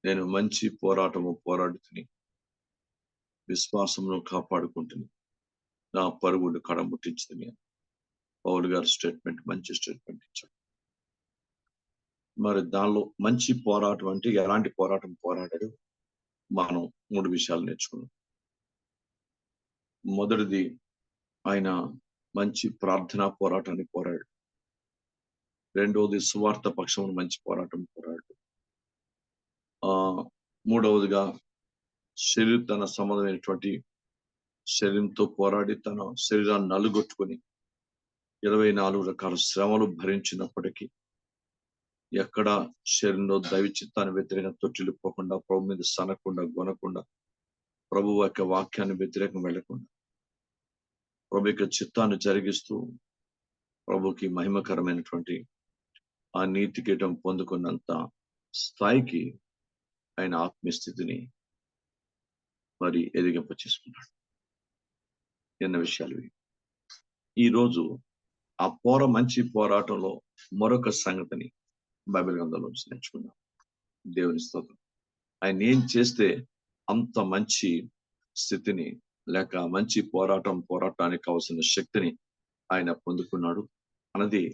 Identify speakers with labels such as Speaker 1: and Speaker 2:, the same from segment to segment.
Speaker 1: నేను మంచి పోరాటము పోరాడుతుని విశ్వాసమును కాపాడుకుంటుని నా పరుగులు కడముట్టించుని. పౌలు గారి స్టేట్మెంట్ మంచి స్టేట్మెంట్ ఇచ్చాడు. మరి దానిలో మంచి పోరాటం అంటే ఎలాంటి పోరాటం పోరాడాడు మనం 3 విషయాలు నేర్చుకున్నాం. మొదటిది, ఆయన మంచి ప్రార్థనా పోరాటాన్ని పోరాడు. రెండవది, సువార్త పక్షమును మంచి పోరాటం పోరాడు. మూడవదిగా తన సంబంధమైనటువంటి శరీరంతో పోరాడి తన శరీరాన్ని నలుగొట్టుకొని 24 రకాల శ్రమలు భరించినప్పటికీ ఎక్కడ శరీరంలో దైవ చిత్తాన్ని వ్యతిరేకంగా తొట్టిల్లిపోకుండా, ప్రభు మీద సనకుండా గొనకుండా, ప్రభు యొక్క వాక్యాన్ని వ్యతిరేకం వెళ్లకుండా ప్రభు యొక్క చిత్తాన్ని జరిగిస్తూ ప్రభుకి మహిమకరమైనటువంటి ఆ నీతి కీటం పొందుకున్నంత స్థాయికి ఆయన ఆత్మీయస్థితిని మరి ఎదిగింప చేసుకున్నాడు. ఎన్న విషయాలు ఈ రోజు ఆ మంచి పోరాటంలో మరొక సంగతిని బైబిల్ గ్రంథంలో నేర్చుకున్నాం. దేవుని స్తోత్రం. ఆయన ఏం చేస్తే అంత మంచి స్థితిని లేక మంచి పోరాటానికి కావాల్సిన శక్తిని ఆయన పొందుకున్నాడు అన్నది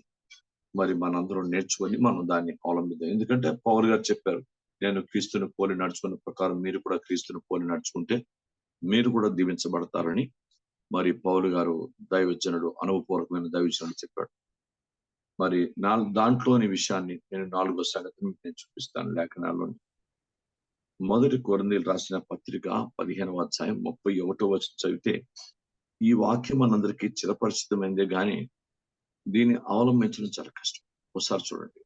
Speaker 1: మరి మనందరం నేర్చుకొని మనం దాన్ని అవలంబిద్దాం. ఎందుకంటే పౌలు గారు చెప్పారు, నేను క్రీస్తుని పోలి నడుచుకున్న ప్రకారం మీరు కూడా క్రీస్తుని పోలి నడుచుకుంటే మీరు కూడా దీవించబడతారని మరి పౌలు గారు దైవజనుడు, అనుభవపూర్వకమైన దైవజనుడు చెప్పాడు. మరి దాంట్లోని విషయాన్ని నేను 4వ సంగతిని నేను చూపిస్తాను లేఖనాల్లో. మొదటి కొరింథీయులకు రాసిన పత్రిక 15వ అధ్యాయం 31వ వచనం చదివితే ఈ వాక్యం మనందరికీ చిరపరిచితమైందే గాని దీన్ని అవలంబించడం చాలా కష్టం. ఒకసారి చూడండి,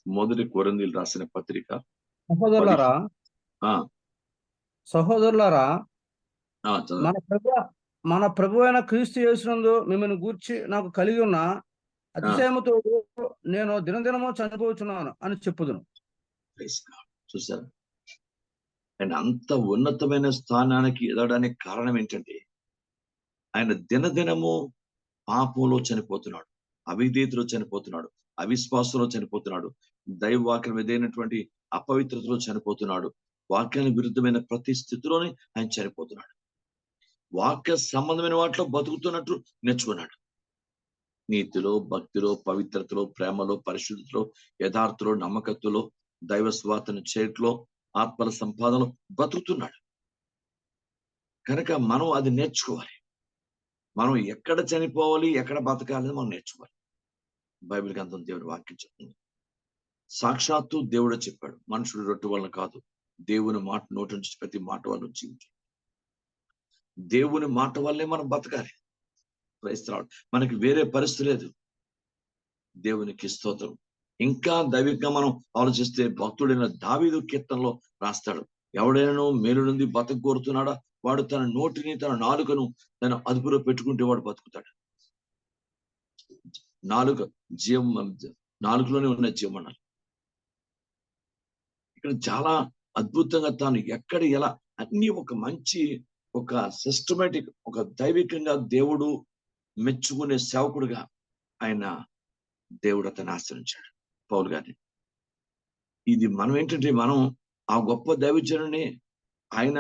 Speaker 1: మొదటి కొరింథీయులకు రాసిన పత్రిక.
Speaker 2: సహోదరులారా, మన ప్రభు అయిన క్రీస్తు యేసునందు మిమ్మల్ని గూర్చి నాకు కలిగి ఉన్న అతిశయముతో నేను దినదినము చనిపోతున్నాను అని చెప్పుదును.
Speaker 1: చూసారు, ఆయన అంత ఉన్నతమైన స్థానానికి ఎదగడానికి కారణం ఏంటంటే ఆయన దినదినము పాపంలో చనిపోతున్నాడు, అవిధేయతలో చనిపోతున్నాడు, అవిశ్వాసంలో చనిపోతున్నాడు, దైవ వాక్యం ఏదైనటువంటి అపవిత్రతలో చనిపోతున్నాడు, వాక్యానికి విరుద్ధమైన ప్రతి స్థితిలోనే ఆయన చనిపోతున్నాడు. వాక్య సంబంధమైన వాటిలో బతుకుతున్నట్టు నేర్చుకున్నాడు. నీతిలో, భక్తిలో, పవిత్రతలో, ప్రేమలో, పరిశుద్ధతలో, యథార్థలో, నమ్మకత్తులో, దైవ స్వార్థను చేయట్లో, ఆత్మల సంపాదనలో బతుకుతున్నాడు. కనుక మనం అది నేర్చుకోవాలి. మనం ఎక్కడ చనిపోవాలి, ఎక్కడ బతకాలి మనం నేర్చుకోవాలి. బైబిల్ గ్రంథం దేవుడి వాక్యం చెప్తుంది. సాక్షాత్తు దేవుడే చెప్పాడు, మనుషుడు రొట్టె వలన కాదు దేవుని మాట నోటి నుంచి ప్రతి మాట వల్ల జీవించు. దేవుని మాట వల్లే మనం బతకాలి. క్రైస్తవుడు మనకి వేరే పరిస్థితి లేదు. దేవునికి స్తోత్రం. ఇంకా దైవికంగా మనం ఆలోచిస్తే భక్తుడైన దావీదు కీర్తనలో రాస్తాడు, ఎవడైనా మేలు నుండి బతక కోరుతున్నాడా వాడు తన నోటిని, తన నాలుకను తన అదుపులో పెట్టుకుంటే వాడు బతుకుతాడు. నాలుకలోనే ఉన్న జీవం అన్నారు. ఇక్కడ చాలా అద్భుతంగా తాను ఎక్కడ ఎలా అన్ని ఒక మంచి ఒక సిస్టమేటిక్ ఒక దైవికంగా దేవుడు మెచ్చుకునే సేవకుడుగా ఆయన దేవుడు అతన్ని ఆశ్రయించాడు పౌలు గారిని. ఇది మనం ఏంటంటే మనం ఆ గొప్ప దైవజనుని ఆయన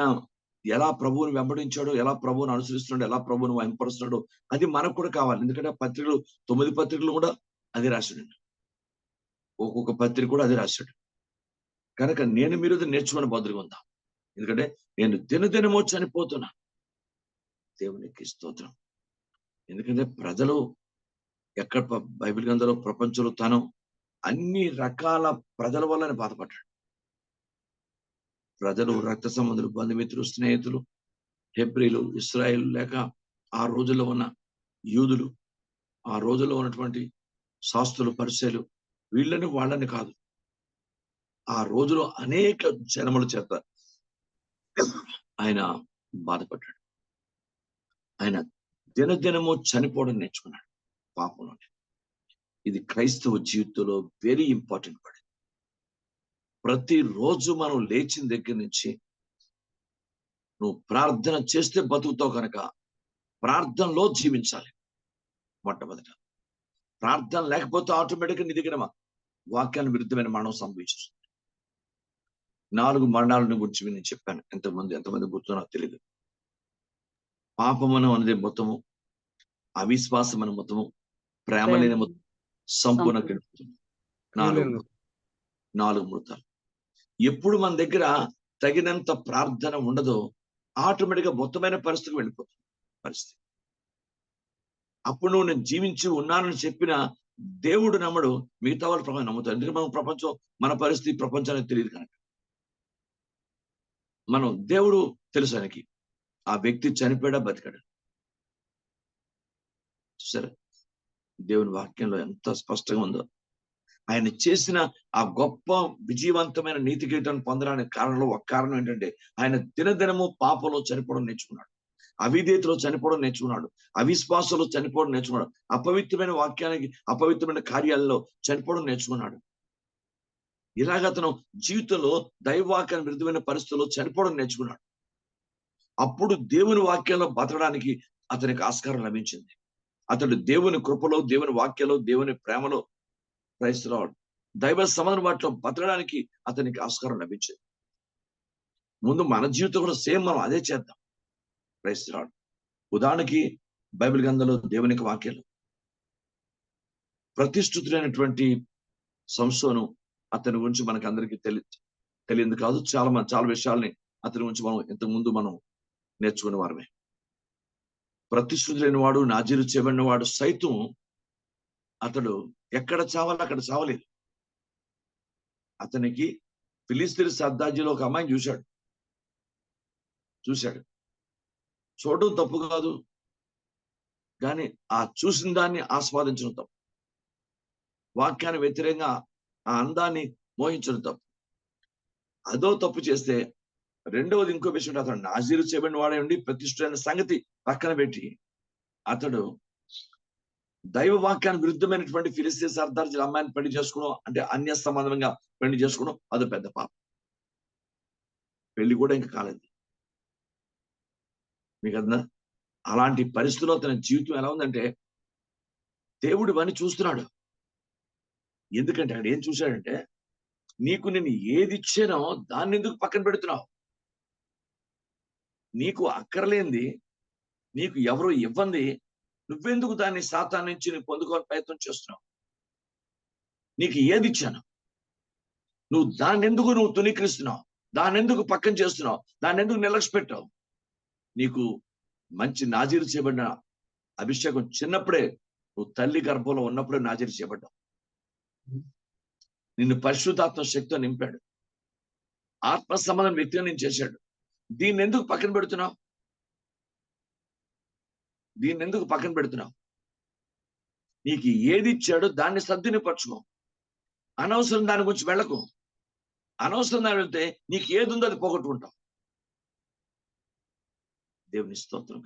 Speaker 1: ఎలా ప్రభువుని వెంబడించాడో, ఎలా ప్రభువుని అనుసరిస్తున్నాడు, ఎలా ప్రభువుని వెంపరుస్తున్నాడో అది మనకు కూడా కావాలి. ఎందుకంటే పత్రికలు 9 పత్రికలు కూడా అది రాశాడు, ఒక్కొక్క పత్రిక కూడా అది రాశాడు. కనుక నేను మీరు నేర్చుకుని బదులుగా ఉందాం. ఎందుకంటే నేను దినదినమో చనిపోతున్నా. దేవునికి స్తోత్రం. ఎందుకంటే ప్రజలు ఎక్కడ బైబిల్ గ్రంథంలో ప్రపంచంలో తను అన్ని రకాల ప్రజల వల్లని బాధపడ్డాడు. ప్రజలు, రక్త సంబంధులు, బంధుమిత్రులు, స్నేహితులు, హెబ్రీలు, ఇశ్రాయేలు, లేక ఆ రోజుల్లో ఉన్న యూదులు, ఆ రోజుల్లో ఉన్నటువంటి శాస్త్రులు, పరిసయ్యులు, వీళ్ళని వాళ్ళని కాదు, ఆ రోజులో అనేక జనముల చేత ఆయన బాధపడ్డాడు. ఆయన దినదినము చనిపోవడం నేర్చుకున్నాడు పాపంలో. ఇది క్రైస్తవ జీవితంలో వెరీ ఇంపార్టెంట్ పడి. ప్రతిరోజు మనం లేచిన దగ్గర నుంచి నువ్వు ప్రార్థన చేస్తే బతుకుతావు. కనుక ప్రార్థనలో జీవించాలి. మొట్టమొదట ప్రార్థన లేకపోతే ఆటోమేటిక్గా నీ దగ్గర వాక్యాన్ని విరుద్ధమైన మరణం సంభవిస్తుంది. 4 మరణాలను గురించి నేను చెప్పాను. ఎంతమంది గుర్తు నాకు తెలియదు. పాపమనం అనేది మొత్తము, అవిశ్వాసం అనే మొత్తము, ప్రేమ లేని మొత్తం, సంపూర్ణ కీడు. 4 మృతాలు. ఎప్పుడు మన దగ్గర తగినంత ప్రార్థన ఉండదో ఆటోమేటిక్ గా మొత్తమైన పరిస్థితికి వెళ్ళిపోతుంది పరిస్థితి. అప్పుడు నువ్వు నేను జీవించి ఉన్నానని చెప్పిన దేవుడు నమ్మడు, మిగతా వాళ్ళ ప్రపంచం నమ్ముతారు. ఎందుకంటే మనం ప్రపంచం, మన పరిస్థితి ప్రపంచానికి తెలియదు కనుక. మనం దేవుడు తెలుసు ఆయనకి, ఆ వ్యక్తి చనిపోయాడా బతికాడు. సరే, దేవుని వాక్యంలో ఎంత స్పష్టంగా ఉందో. ఆయన చేసిన ఆ గొప్ప విజయవంతమైన నీతి కిరీటాన్ని పొందడానికి కారణంలో ఒక కారణం ఏంటంటే, ఆయన దినదినము పాపంలో చనిపోవడం నేర్చుకున్నాడు, అవిధేయతలో చనిపోవడం నేర్చుకున్నాడు, అవిశ్వాసంలో చనిపోవడం నేర్చుకున్నాడు, అపవిత్రమైన వాక్యానికి, అపవిత్రమైన కార్యాలలో చనిపోవడం నేర్చుకున్నాడు. ఇలాగ అతను జీవితంలో దైవవాక్యాన్ని విరుద్ధమైన పరిస్థితుల్లో చనిపోవడం నేర్చుకున్నాడు. అప్పుడు దేవుని వాక్యంలో బతకడానికి అతనికి ఆస్కారం లభించింది. అతడు దేవుని కృపలో, దేవుని వాక్యంలో, దేవుని ప్రేమలో క్రైస్తవుడు దైవ సమాధానం వాటిలో బతకడానికి అతనికి ఆస్కారం లభించింది. ముందు మన జీవితం కూడా సేమ్ మనం అదే చేద్దాం. క్రైస్తవుడు ఉదాహరణకి బైబిల్ గ్రంథంలో దేవునికి వాక్యాలు, ప్రతిష్ఠితులైనటువంటి సంసోను, అతని గురించి మనకి అందరికీ తెలియదు కాదు. చాలా విషయాల్ని అతని గురించి మనం ఇంతకు ముందు మనం నేర్చుకునే వారమే. ప్రతిష్ఠితులైన వాడు, నాజీరు చేయబడిన వాడు సైతం అతడు ఎక్కడ చావాలో అక్కడ చావలేదు. అతనికి ఫిలిస్తీన్ సర్దార్జీలో ఒక అమ్మాయిని చూశాడు. చూడడం తప్పు కాదు, కానీ ఆ చూసిన దాన్ని ఆస్వాదించడం తప్పు. వాక్యాన్ని వ్యతిరేకంగా ఆ అందాన్ని మోహించడం తప్పు. అదో తప్పు చేస్తే, రెండవది ఇంకో విషయం, అతడు నాజీరు చేయబడిన వాడే ఉండి ప్రతిష్ఠైన సంగతి పక్కన పెట్టి అతడు దైవ వాక్యానికి విరుద్ధమైనటువంటి ఫిలిస్తీన్ సర్దార్జీ అమ్మాయిని పెళ్లి చేసుకోవడం, అంటే అన్య సంబంధంగా పెళ్లి చేసుకోవడం, అదో పెద్ద పాపం. పెళ్లి కూడా ఇంకా కాలేదు. మీకు అర్థం? అలాంటి పరిస్థితుల్లో తన జీవితం ఎలా ఉందంటే, దేవుడు ఇవన్నీ చూస్తున్నాడు. ఎందుకంటే అక్కడ ఏం చూశాడంటే, నీకు నేను ఏది ఇచ్చానో దాన్ని ఎందుకు పక్కన పెడుతున్నావు? నీకు అక్కర్లేంది, నీకు ఎవరు ఇవ్వంది, నువ్వెందుకు దాన్ని సాతాను నుంచి నువ్వు పొందుకోవాలని ప్రయత్నం చేస్తున్నావు? నీకు ఏది ఇచ్చాను, నువ్వు దాన్నెందుకు తునీకరిస్తున్నావు? దాన్నెందుకు పక్కన చేస్తున్నావు? దాన్నెందుకు నిర్లక్ష్య పెట్టావు? నీకు మంచి నాజీరు చేయబడిన అభిషేకం చిన్నప్పుడే, నువ్వు తల్లి గర్భంలో ఉన్నప్పుడే నాజీరు చేయబడ్డావు. నిన్ను పరిశుద్ధాత్మ శక్తితో నింపాడు, ఆత్మ సంబంధం వ్యక్తిగా నేను చేశాడు. దీన్ని ఎందుకు పక్కన పెడుతున్నావు? నీకు ఏది ఇచ్చాడో దాన్ని సద్వినియోగపరచుకో. అనవసరం దాని గురించి వెళ్ళకు. అనవసరం దాని వెళ్తే నీకు ఏది ఉందో అది పోగొట్టుకుంటావు. దేవుని స్తోత్రం.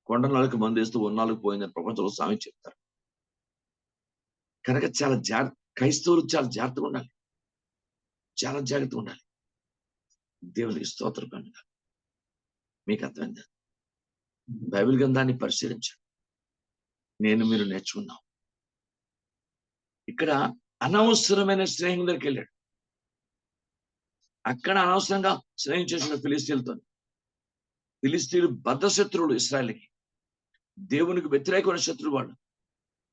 Speaker 1: కొండ నాలుగు మంది వేస్తూ ఉన్నాళ్ళకు పోయిందని ప్రపంచంలో స్వామి చెప్తారు. కనుక క్రైస్తవులు చాలా జాగ్రత్తగా ఉండాలి, చాలా జాగ్రత్తగా ఉండాలి. దేవునికి స్తోత్రం. కనుక మీకు అర్థమైందా? బైబిల్ గ్రంథాన్ని పరిశీలించండి, మీరు నేర్చుకున్నాం. ఇక్కడ అనవసరమైన స్నేహం దగ్గరికి వెళ్ళాడు. అక్కడ అనవసరంగా స్నేహం చేసిన ఫిలిస్తీన్లతో. ఫిలిస్తీన్లు బద్ధశత్రువులు, ఇశ్రాయేలుకి దేవునికి వ్యతిరేకమైన శత్రువు వాళ్ళు.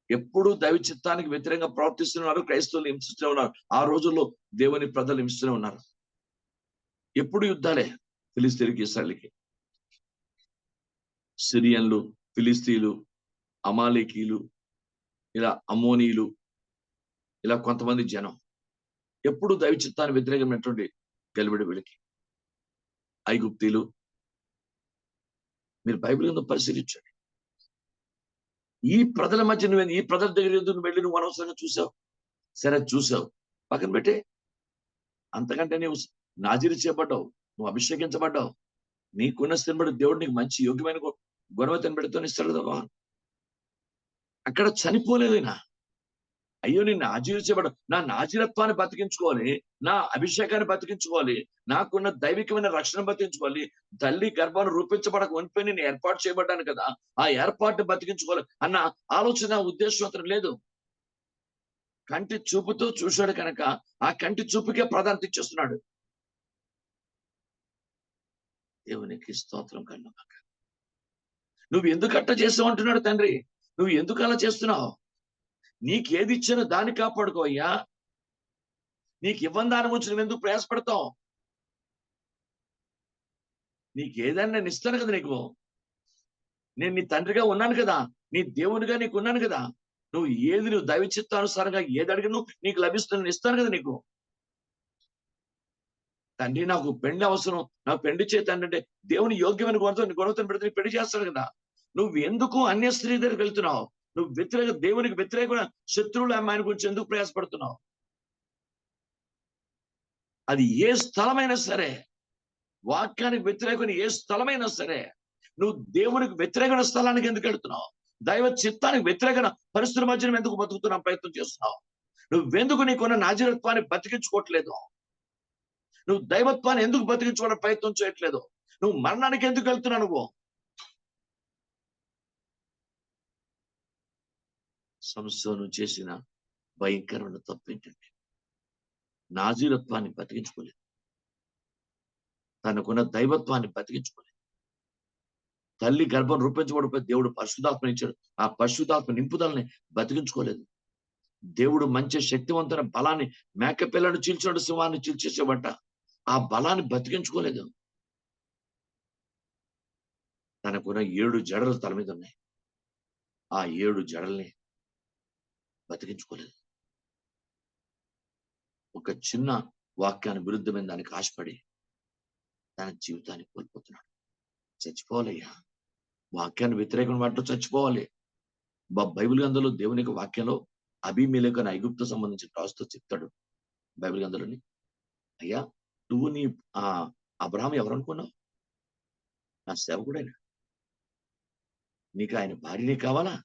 Speaker 1: ఎప్పుడు దైవ చిత్తానికి వ్యతిరేకంగా ప్రవర్తిస్తున్నారు, క్రైస్తవులు హింసిస్తూనే ఉన్నారు. ఆ రోజుల్లో దేవుని ప్రజలు హింసిస్తూనే ఉన్నారు. ఎప్పుడు యుద్ధాలే ఫిలిస్తీన్కి, ఇశ్రాయేలుకి. సిరియన్లు, ఫిలిస్తీన్లు, అమాలేకీలు, ఇలా అమ్మోనీలు, ఇలా కొంతమంది జనం ఎప్పుడు దైవ చిత్తానికి వ్యతిరేకమైనటువంటి గెలిబడి వీళ్ళకి. ఐగుప్తీలు, మీరు బైబిల్ కింద పరిశీలించండి. ఈ ప్రజల మధ్య ఈ ప్రజల దగ్గర వెళ్ళి నువ్వు అనవసరంగా చూసావు. సరే చూసావు, పక్కన పెట్టే. అంతకంటే నువ్వు నాజీరు చేయబడ్డావు, నువ్వు అభిషేకించబడ్డావు. నీకున్న స్థితిని బట్టి దేవుడు నీకు మంచి యోగ్యమైన గుణవతని పెడుతూ ఇస్తాడు కదా. అక్కడ చనిపోలేదైనా, అయ్యో నేను నాజీరు చేయబడ్డా, నా నాజీరత్వాన్ని బతికించుకోవాలి, నా అభిషేకాన్ని బతికించుకోవాలి, నాకున్న దైవికమైన రక్షణ బతికించుకోవాలి, తల్లి గర్భాన్ని రూపించబడక వనిపోయి నేను ఏర్పాటు చేయబడ్డాను కదా, ఆ ఏర్పాటుని బతికించుకోవాలి అన్న ఆలోచన, ఉద్దేశం అతను లేదు. కంటి చూపుతో చూశాడు కనుక ఆ కంటి చూపుకే ప్రాధాన్యత ఇచ్చేస్తున్నాడు. దేవునికి స్తోత్రం కలుగుగాక. నువ్వు ఎందుకు అట్ట చేస్తావు అంటున్నాడు తండ్రి. నువ్వు ఎందుకు అలా చేస్తున్నావు? నీకేది ఇచ్చానో దాన్ని కాపాడుకో అయ్యా. నీకు ఇవ్వని దాని గురించి నువ్వు ఎందుకు ప్రయాసపడతావు? నీకు ఏదైనా నేను ఇస్తాను కదా. నేను నీ తండ్రిగా ఉన్నాను కదా, నీ దేవునిగా నీకు ఉన్నాను కదా. నువ్వు దైవ చిత్తానుసారంగా ఏది అడిగినా నీకు లభిస్తుంది, ఇస్తాను కదా నీకు. తండ్రి నాకు పెళ్లి అవసరం, నాకు పెళ్లి చేతండి అంటే దేవుని యోగ్యమైన గుణతో పెడితే పెళ్లి చేస్తాడు కదా. నువ్వు ఎందుకు అన్య స్త్రీ దగ్గరికి వెళ్తున్నావు? నువ్వు దేవునికి వ్యతిరేకమైన శత్రువుల అమ్మాయిని గురించి ఎందుకు ప్రయాసపడుతున్నావు? అది ఏ స్థలమైనా సరే, వాక్యానికి వ్యతిరేకమైన ఏ స్థలమైనా సరే, నువ్వు దేవునికి వ్యతిరేకమైన స్థలానికి ఎందుకు వెళ్తున్నావు? దైవ చిత్తానికి వ్యతిరేకమైన పరిస్థితుల మధ్య ఎందుకు బతుకుతున్నా ప్రయత్నం చేస్తున్నావు? నువ్వెందుకు నీకున్న నాజీరత్వాన్ని బతికించుకోవట్లేదు? నువ్వు దైవత్వాన్ని ఎందుకు బతికించుకోవడం ప్రయత్నం చేయట్లేదు? నువ్వు మరణానికి ఎందుకు వెళ్తున్నావు? నువ్వు సంసోను చేసిన భయంకరమైన తప్పు ఏంటంటే, నాజీరత్వాన్ని బతికించుకోలేదు, తనకున్న దైవత్వాన్ని బతికించుకోలేదు. తల్లి గర్భం రూపించబడిపోయి దేవుడు పరిశుద్ధాత్మ ఇచ్చాడు, ఆ పరిశుద్ధాత్మ నింపుదలని బతికించుకోలేదు. దేవుడు మంచి శక్తివంతమైన బలాన్ని, మేకపిల్లను చీల్చినట్టు సింహాన్ని చీల్చేసేబట్ట ఆ బలాన్ని బతికించుకోలేదు. తనకున్న 7 జడలు తల మీద ఉన్నాయి, ఆ 7 జడల్ని బతికించుకోలేదు. ఒక చిన్న వాక్యాన్ని విరుద్ధమైన దానికి ఆశపడి తన జీవితాన్ని కోల్పోతున్నాడు. చచ్చిపోవాలయ్యా. వాక్యాన్ని వ్యతిరేకమైన వాటిలో చచ్చిపోవాలి. బైబిల్ గ్రంథంలో దేవుని యొక్క వాక్యంలో అబీమెలెకు అనే ఐగుప్తు సంబంధించిన రాజుతో చెప్తాడు బైబిల్ గ్రంథంలోని. అయ్యా, నువ్వు నీ అబ్రహాం ఎవరు అనుకున్నావు? నా సేవకుడైనా. నీకు ఆయన భార్యనే కావాలా?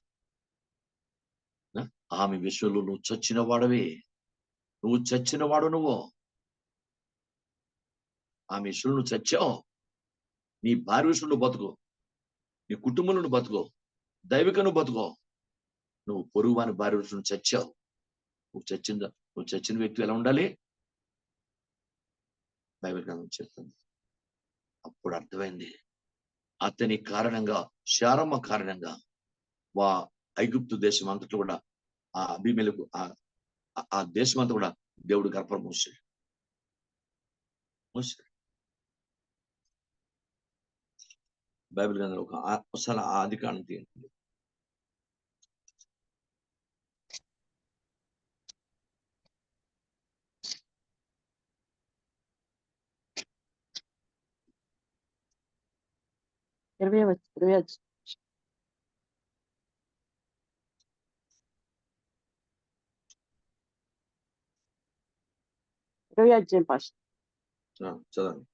Speaker 1: ఆమె విషయంలో నువ్వు చచ్చిన వాడవే. నువ్వు చచ్చిన వాడు. నువ్వు ఆమె విషయంలో నువ్వు చచ్చావు. నీ భార్య విషయంలో బతుకో, నీ కుటుంబంలో నువ్వు బతుకో, దైవిక నువ్వు బతుకో. నువ్వు పొరుగు వాని భార్య విషయంలో చచ్చావు. నువ్వు చచ్చిన వ్యక్తి ఎలా ఉండాలి? బైబిల్ గ్రంథం చెప్తుంది. అప్పుడు అర్థమైంది, అతని కారణంగా, శారమ్మ కారణంగా ఐగుప్తు దేశం అంతట్లో కూడా ఆ అబీమెలెకు ఆ దేశం అంతా కూడా దేవుడు గర్భం మూసాడు. బైబిల్ గ్రంథంలో ఒకసారి ఆది కాండం తీయండి. చదవండి.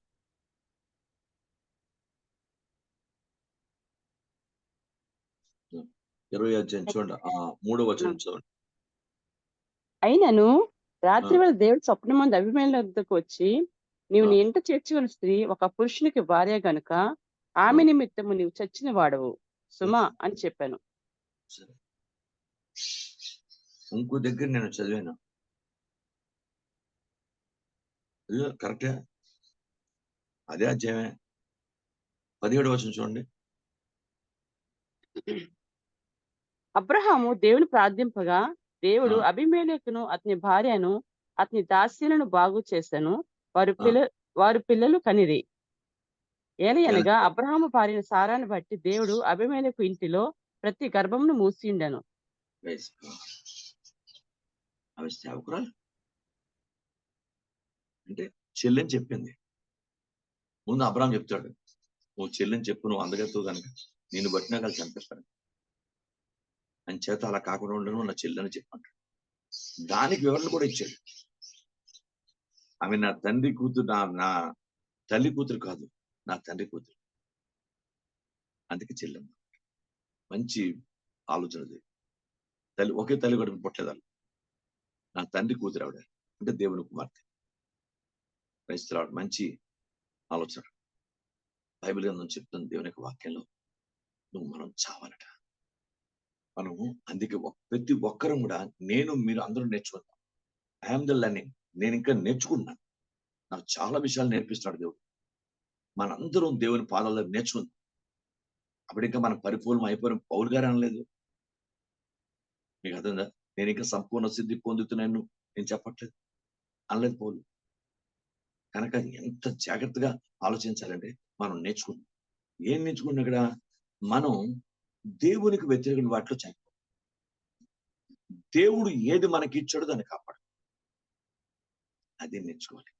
Speaker 1: 20 అధ్యాయం చూడండి, 3వ వచనం చూడండి.
Speaker 3: అయినను రాత్రి వేళ దేవుడు స్వప్నమందు అబీమెలెకు వద్దకు వచ్చి, నీవు నీ ఇంట చేర్చుకున్న స్త్రీ ఒక పురుషునికి భార్య గనుక ఆమె నిమిత్తము నీవు చచ్చిన వాడవు సుమా అని చెప్పాను.
Speaker 1: ఇంకో దగ్గర నేను చదివాను, కరెక్టే, అదే అధ్యాయమే. 17వ వచనం చూడండి.
Speaker 3: అబ్రహాము దేవుని ప్రార్థింపగా దేవుడు అబీమెలెకును అతని భార్యను అతని దాసీలను బాగు చేశాను, వారు పిల్లలు కనిరి. ఏలయనగా అబ్రహాము భార్యను సారాన్ని బట్టి దేవుడు అబీమెలెకు ఇంటిలో ప్రతి గర్భమును మూసిండెను.
Speaker 1: అవి సేవకురాలు అంటే చెల్లెని చెప్పింది. ముందు అబ్రహాం చెప్తాడు, నువ్వు చెల్లెని చెప్పు, నువ్వు అందగత్తు కనుక నేను బట్టినా కలిసి చంపేస్తాను అని చేత అలా కాకుండా ఉండను, నా చెల్లెని చెప్పంటాడు. దానికి వివరణ కూడా ఇచ్చాడు. ఆమె నా తండ్రి కూతురు, నా తల్లి కూతురు కాదు, నా తండ్రి కూతురు, అందుకే చెల్లెమ్మ. మంచి ఆలోచనది. ఒకే తల్లి కూడా పుట్టలేదు. నా తండ్రి కూతురు ఆవిడ అంటే దేవుని కుమార్తె. క్రైస్తవుడు మంచి ఆలోచన. బైబిల్ గ్రంథం చెప్తుంది దేవుని యొక్క వాక్యంలో, మనం చావాలట. మనము అందుకే ప్రతి ఒక్కరం కూడా, మీరు అందరూ నేర్చుకుంటాం. I'm the learning. నేను ఇంకా నేర్చుకుంటున్నాను. నాకు చాలా విషయాలు నేర్పిస్తున్నాడు దేవుడు. మనందరం దేవుని పాదాల దగ్గర నేర్చుకుందాం. అప్పుడు ఇంకా మనం పరిపూర్ణం అయిపోయిన పౌలు గారు అనలేదు. మీకు అర్థందా? నేను ఇంకా సంపూర్ణ సిద్ధి పొందుతున్నాను నేను చెప్పట్లేదు అనలేదు పౌలు. కనుక ఎంత జాగ్రత్తగా ఆలోచించాలంటే మనం నేర్చుకుంటాం. ఏం నేర్చుకుంటున్నా ఇక్కడ? మనం దేవునికి వ్యతిరేకమైన వాటిలో చనిపో. దేవుడు ఏది మనకి ఇచ్చాడో దాన్ని కాపాడు. అది నేర్చుకోవాలి.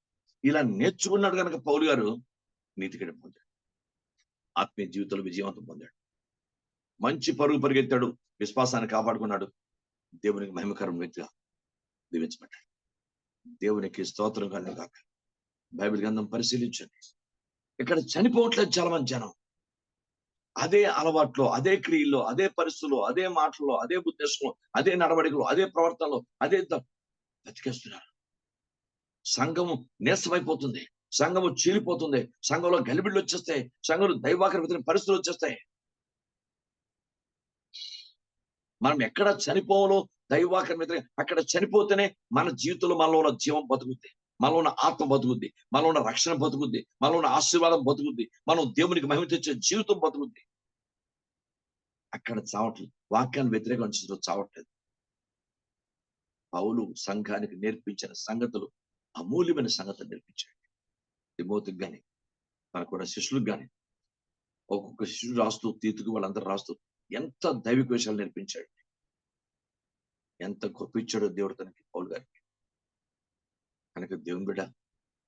Speaker 1: ఇలా నేర్చుకున్నాడు కనుక పౌలు గారు నీతికడ పొందాడు, ఆత్మీయ జీవితంలో విజయవంతం పొందాడు, మంచి పరుగు పరిగెత్తాడు, విశ్వాసాన్ని కాపాడుకున్నాడు, దేవునికి మహిమకరం వ్యక్తిగా దీవించబడ్డాడు. దేవునికి స్తోత్రం కన్నా కాక. బైబిల్ గ్రంథం పరిశీలించండి. ఇక్కడ చనిపోవట్లేదు చాలా మంది జనం. అదే అలవాట్లో, అదే క్రియల్లో, అదే పరిస్థితుల్లో, అదే మాటల్లో, అదే ఉద్దేశంలో, అదే నడవడికలో, అదే ప్రవర్తనలో, అదే బతికేస్తున్నారు. సంఘము నీరసమైపోతుంది, సంఘము చీలిపోతుంది, సంఘంలో గలిబిళ్ళు వచ్చేస్తాయి, సంఘంలో దైవాకర వ్యతిరేక పరిస్థితులు వచ్చేస్తాయి. మనం ఎక్కడ చనిపోవాలో దైవాకర వ్యతిరేక అక్కడ చనిపోతేనే మన జీవితంలో మనలో ఉన్న జీవం బతుకుద్ది, మనలో ఉన్న ఆత్మ బతుకుద్ది, మనలో ఉన్న రక్షణ బతుకుద్ది, మనలో ఉన్న ఆశీర్వాదం బతుకుద్ది, మనం దేవునికి మహిమ తెచ్చే జీవితం బతుకుద్ది. అక్కడ చావట్లేదు, వాక్యాన్ని వ్యతిరేకించడం చావట్లేదు. పౌలు సంఘానికి నేర్పించిన సంగతులు అమూల్యమైన సంగతులు నేర్పించాడు. తిమోతికి గాని మనకున్న శిష్యులకు గాని, ఒక్కొక్క శిష్యుడు రాస్తూ, తీతుకు వాళ్ళందరూ రాస్తూ ఎంత దైవిక విషయాలు నేర్పించాడు. ఎంత గొప్ప ఇచ్చాడో దేవుడు తనకి, పౌలు గారికి. కనుక దేవుని బిడ్డ,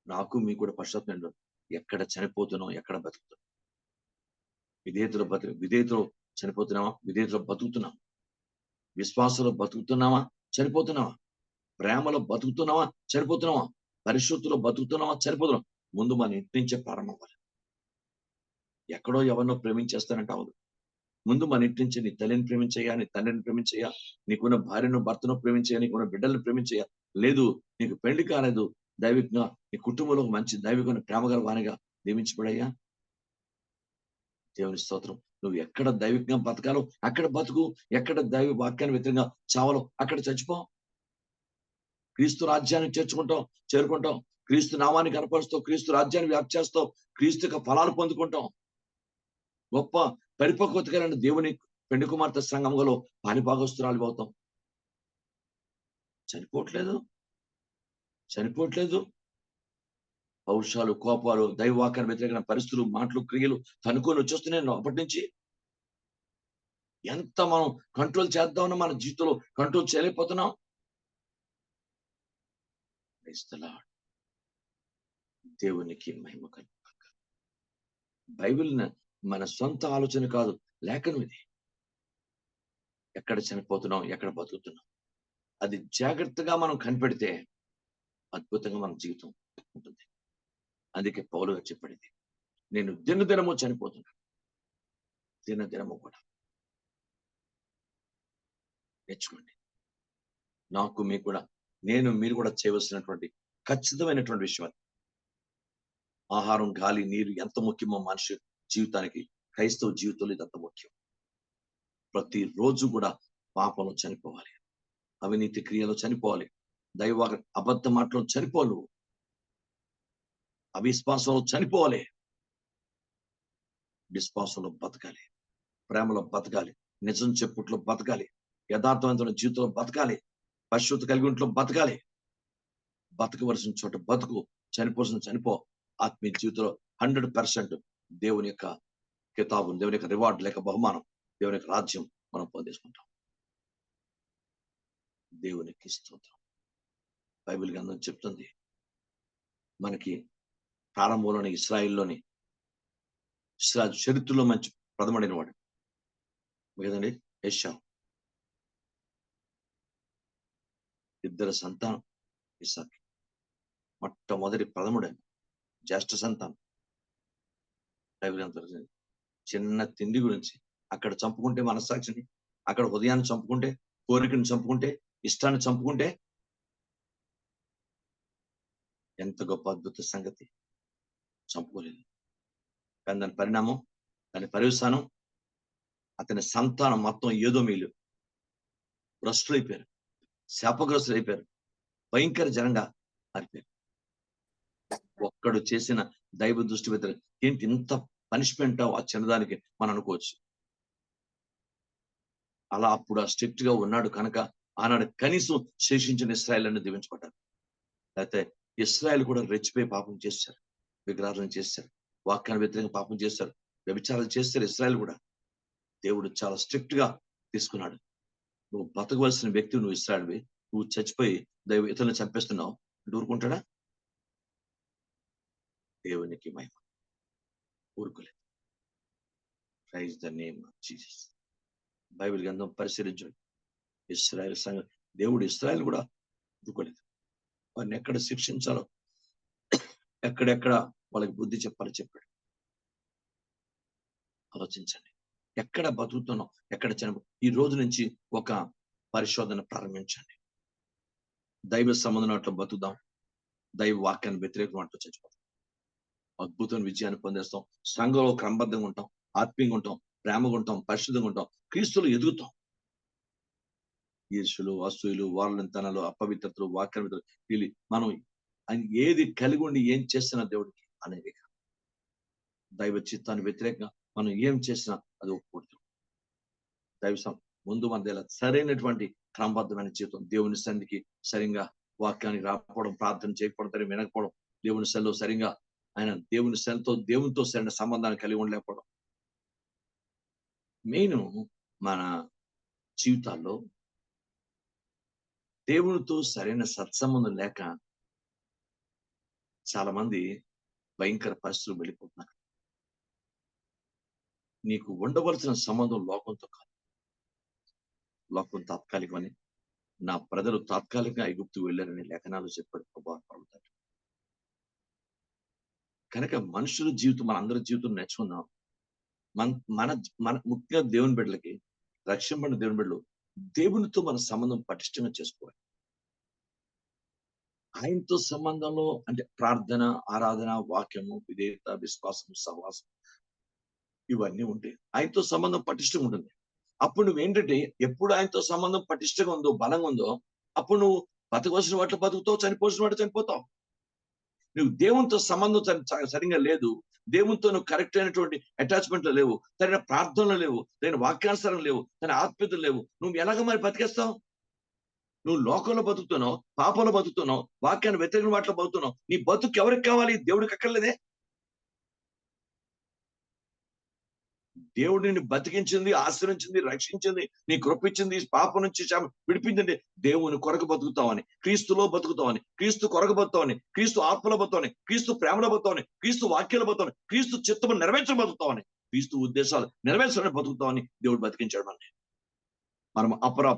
Speaker 1: నాకు మీకు కూడా పశ్చాత్తాపంలో ఎక్కడ చనిపోతున్నాం, ఎక్కడ బతుకుతున్నాం? విధేయతలో చనిపోతున్నామా? విధేయతలో బతుకుతున్నాం? విశ్వాసంలో బతుకుతున్నామా? చనిపోతున్నావా? ప్రేమలో బతుకుతున్నావా? చనిపోతున్నావా? పరిశుద్ధిలో బతుకుతున్నావా? చనిపోతున్నాం? ముందు మన ఇంటి నుంచే ప్రారంభం అవ్వాలి. ఎక్కడో ఎవరినో ప్రేమించేస్తానంటే అవదు. ముందు మన ఇంటి నుంచి నీ తల్లిని ప్రేమించయ్యా, నీ తండ్రిని ప్రేమించయ్యా, నీకున్న భార్యను భర్తను ప్రేమించయ్యా, నీకున్న బిడ్డలను ప్రేమించయ్యా. లేదు నీకు పెళ్లి కాలేదు, దైవికంగా నీ కుటుంబంలో ఒక మంచి దైవికమైన ప్రేమగల వానిగా నియమించబడయ్యా. దేవుని స్తోత్రం. నువ్వు ఎక్కడ దైవికంగా బతకాలో అక్కడ బతుకు, ఎక్కడ దైవ వాక్యాన్ని వ్యతిరేకంగా చావాలో అక్కడ చచ్చిపో. క్రీస్తు రాజ్యాన్ని చేరుకుంటాం, క్రీస్తు నామాన్ని కనపరుస్తావు, క్రీస్తు రాజ్యాన్ని వ్యాప్తి చేస్తావు, క్రీస్తు యొక్క ఫలాలు పొందుకుంటాం. గొప్ప పరిపక్వత కలిగిన దేవుని పెండు కుమార్తె సంఘంలో పాలిభాగస్తురాలు అవుతాం. చనిపోవట్లేదు. పౌరుషాలు, కోపాలు, దైవవాక్యాన్ని వ్యతిరేకమైన పరిస్థితులు, మాటలు, క్రియలు తనుకొని వచ్చేస్తున్నాయి అప్పటి నుంచి. ఎంత మనం కంట్రోల్ చేద్దామని మన జీవితంలో కంట్రోల్ చేయలేకపోతున్నాం. దేవునికి మహిమ కలుగుగాక. బైబిల్ మన సొంత ఆలోచన కాదు, లేఖనం ఇది. ఎక్కడ చనిపోతున్నాం, ఎక్కడ బతుకుతున్నాం, అది జాగ్రత్తగా మనం కనిపెడితే అద్భుతంగా మన జీవితం ఉంటుంది. అందుకే పౌలు గారు చెప్పడింది, నేను దినదినము చనిపోతున్నాను. దినదినము కూడా నేర్చుకోండి. నాకు మీకు కూడా, మీరు కూడా చేయవలసినటువంటి ఖచ్చితమైనటువంటి విషయం అది. ఆహారం, గాలి, నీరు ఎంత ముఖ్యమో మనిషి జీవితానికి, క్రైస్తవ జీవితంలో ఇదంత ముఖ్యం. ప్రతిరోజు కూడా పాపంలో చనిపోవాలి, అవినీతి క్రియలో చనిపోవాలి, దైవ అబద్ధ మాటలో చనిపోవాలి, నువ్వు అవిశ్వాసంలో చనిపోవాలి, విశ్వాసంలో బతకాలి, ప్రేమలో బతకాలి, నిజం చెప్పుట్లో బతకాలి, యథార్థవంతమైన జీవితంలో బతకాలి, పరిశుద్ధత కలిగి ఇంట్లో బతకాలి. బతకవలసిన చోట బతుకు, చనిపోవలసిన చనిపో. ఆత్మీయ జీవితంలో 100% దేవుని యొక్క కితాబు, దేవుని యొక్క రివార్డ్ లేక బహుమానం, దేవుని యొక్క రాజ్యం మనం పొందేసుకుంటాం. దేవునికి స్తోత్రం. బైబిల్ గ్రంథం చెప్తుంది మనకి, ప్రారంభంలోని ఇస్రాయిల్లోని చరిత్రలో మంచి ప్రథముడైన వాడు కదండి ఏశావు. 2 సంతానం ఇస్సాకు. మొట్టమొదటి ప్రథముడైన జ్యేష్ఠ సంతానం. బైబిల్ గ్రంథం చిన్న తిండి గురించి అక్కడ చంపుకుంటే మనస్సాక్షిని, అక్కడ హృదయాన్ని చంపుకుంటే, కోరికను చంపుకుంటే, ఇష్టాన్ని చంపుకుంటే ఎంత గొప్ప అద్భుత సంగతి. చంపుకోలేదు. కానీ దాని పరిణామం, దాని పర్యవసానం, అతని సంతానం మొత్తం ఏదోమీయులు భ్రష్టులు అయిపోయారు, శాపగ్రస్తులు అయిపోయారు, భయంకర జనంగా మారిపోయారు. ఒక్కడు చేసిన దైవ దృష్టి వ్యతిరేక ఏంటి ఇంత పనిష్మెంట్ ఆ చిన్నదానికి మనం అనుకోవచ్చు. అలా అప్పుడు ఆ స్ట్రిక్ట్ గా ఉన్నాడు కనుక ఆనాడు కనీసం శేషించిన ఇశ్రాయేల్ అని దీవించబడ్డారు. లేకపోతే ఇశ్రాయేల్ కూడా రెచ్చిపోయి పాపం చేశారు, విగ్రహాలను చేశారు, వాక్యాన్ని వ్యతిరేకంగా పాపం చేశారు, వ్యభిచారాలు చేశారు. ఇశ్రాయేల్ కూడా దేవుడు చాలా స్ట్రిక్ట్ గా తీసుకున్నాడు. నువ్వు బతకవలసిన వ్యక్తి నువ్వు ఇశ్రాయేల్వి, నువ్వు చచ్చిపోయి దైవ ఇతరులను చంపేస్తున్నావు, ఊరుకుంటాడా? దేవునికి మహిమ. ఊరుకోలేదు. Praise the name of Jesus. Bible గ్రంథం పరిశీలించండి. ఇశ్రాయేల్ సంఘం, దేవుడు ఇశ్రాయేల్ కూడా ఊరుకోలేదు. వారిని ఎక్కడ శిక్షించాలో, ఎక్కడెక్కడ వాళ్ళకి బుద్ధి చెప్పాలో చెప్పాడు. ఆలోచించండి, ఎక్కడ బతుకుతున్నాం, ఎక్కడ ఈ రోజు నుంచి ఒక పరిశోధన ప్రారంభించండి. దైవ సంబంధం అట్లా బతుకుదాం, దైవ వాక్యాన్ని వ్యతిరేకం అట్లా చచ్చిపోతాం, అద్భుతమైన విజయాన్ని పొందేస్తాం. సంఘంలో క్రమబద్ధంగా ఉంటాం, ఆత్మీయంగా ఉంటాం, ప్రేమగా ఉంటాం, పరిశుద్ధంగా ఉంటాం, క్రీస్తులు ఎదుగుతాం. ఈర్షులు, అసూయలు, వారలంతనాలు, అపవిత్రతలు, వాక్యం వీళ్ళు మనం ఏది కలిగి ఉండి ఏం చేస్తున్నా దేవుడికి అనేది దైవ చిత్తాన్ని వ్యతిరేకంగా మనం ఏం చేసినా అది ఒప్పుకూడదు. దైవ ముందు మన సరైనటువంటి క్రమబద్ధమైన జీవితం, దేవుని సన్నిధికి సరిగా వాక్యానికి రాకపోవడం, ప్రార్థన చేయకపోవడం, సరిగ్గా వినకపోవడం, దేవుని సెల్లో సరిగా ఆయన దేవుని సెలతో దేవునితో సరైన సంబంధాన్ని కలిగి ఉండలేకపోవడం. మెయిన్ మన జీవితాల్లో దేవునితో సరైన సత్సంబంధం లేక చాలా మంది భయంకర పరిస్థితులు వెళ్ళిపోతున్నారు. నీకు ఉండవలసిన సంబంధం లోకంతో కాదు. లోకం తాత్కాలికమని, నా ప్రజలు తాత్కాలికంగా ఐగుప్తు వెళ్ళారని లేఖనాలు చెప్పాడు ప్రభు. కనుక మనుషుల జీవితం, మన అందరి జీవితం నేర్చుకుందాం. మన ముఖ్యంగా దేవుని బిడ్డలకి, రక్షింపబడిన దేవుని బిడ్డలు దేవునితో మన సంబంధం పటిష్టంగా చేసుకోవాలి. ఆయనతో సంబంధంలో అంటే ప్రార్థన, ఆరాధన, వాక్యము, విధేయత, విశ్వాసం, సహవాసం ఇవన్నీ ఉంటాయి. ఆయనతో సంబంధం పటిష్టంగా ఉంటుంది. అప్పుడు నువ్వేంటంటే ఎప్పుడు ఆయనతో సంబంధం పటిష్టంగా ఉందో, బలంగా ఉందో, అప్పుడు నువ్వు బతకవలసిన వాటిలో బతుకుతావు, చనిపోవలసిన వాటి చనిపోతావు. నువ్వు దేవునితో సంబంధం సరిగా లేదు, దేవునితో నువ్వు కరెక్ట్ అయినటువంటి అటాచ్మెంట్ లో లేవు, సరైన ప్రార్థనలు లేవు, సరైన వాక్యానుసారం లేవు, సరైన ఆత్మీయతలు లేవు, నువ్వు ఎలాగ మరి బతికేస్తావు? నువ్వు లోకంలో బతుకుతున్నావు, పాపంలో బతుకుతున్నావు, వాక్యాన్ని వ్యతిరేక వాటిలో బతుకుతున్నావు. నీ బతుకు ఎవరికి కావాలి? దేవుడికి అక్కర్లేదే. దేవుడు నిన్ను బతికించింది, ఆశ్రయించింది, రక్షించింది, నీ కృపించింది, పాపం నుంచి విడిపించింది దేవుని కొరకు బతుకుతావని, క్రీస్తులో బతుకుతావని, క్రీస్తు కొరకు బతుకుతావని, క్రీస్తు ఆత్మలో బతుకుతావని, క్రీస్తు ప్రేమలో బతుకుతావని, క్రీస్తు వాక్యాలు బతుకుతావని, క్రీస్తు చిత్తము నెరవేర్చడం బతుకుతావని, క్రీస్తు ఉద్దేశాలు నెరవేర్చడానికి బతుకుతావని దేవుడు బతికించాడు మనని. మనం